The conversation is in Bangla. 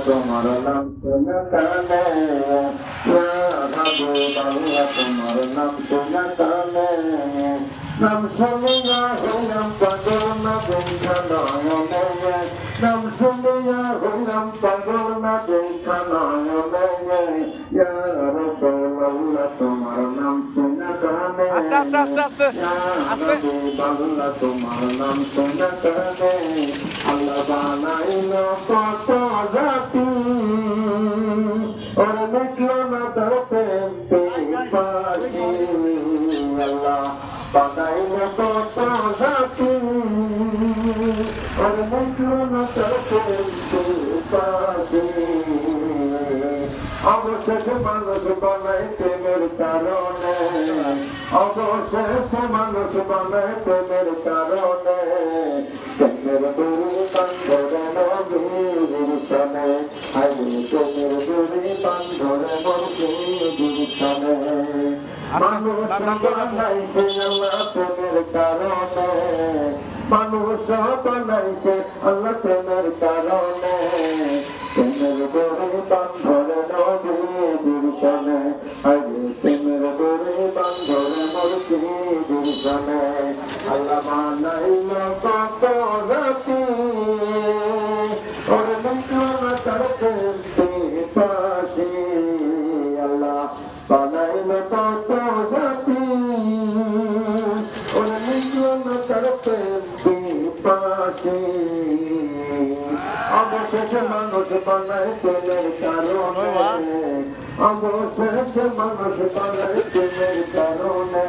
তোমার নাম শোনা কানে তোমার নাম শোনা কানে নাম শুনিয়া হইলাম পাগল না দেখা নয়নে নাম শুনিয়া হইলাম পাগল না দেখা নয়নে তোমার নাম শোনা কানে আস্তে আস্তে আস্তে আস্তে বাংলা তোমার নাম শোনা কানে আল্লাহ বানাইল কত জাতি ওর দেখলো না তার প্রেম পাখি আল্লাহ বানাইল কত জাতি ওর দেখলো না তার প্রেম পাখি অবশেষে মানুষ বানাই প্রেমের কারণে অবশেষে মানুষ বানাই প্রেমের কারণে প্রেমের দূরি বান্ধরে নবীর সনে আরে প্রেমের দূরি বান্ধরে নবীর সনে মানুষ বানাইছে আল্লাহ প্রেমের কারণে মানুষ বানাইছে আল্লাহ প্রেমের কারণে প্রেমের দূরি বান্ধরে নবীর সনে আরে প্রেমের দূরি বান্ধরে নবীর সনে আল্লাহ বানাইল কত জাতি ওর দেখলো না তার প্রেম পাশে আল্লাহ বানাইল কত জাতি ওর দেখলো না তার প্রেম পাশে অবশেষে মানুষ বানায় প্রেমের কারণে অবশেষে মানুষ বানায় প্রেমের কারণে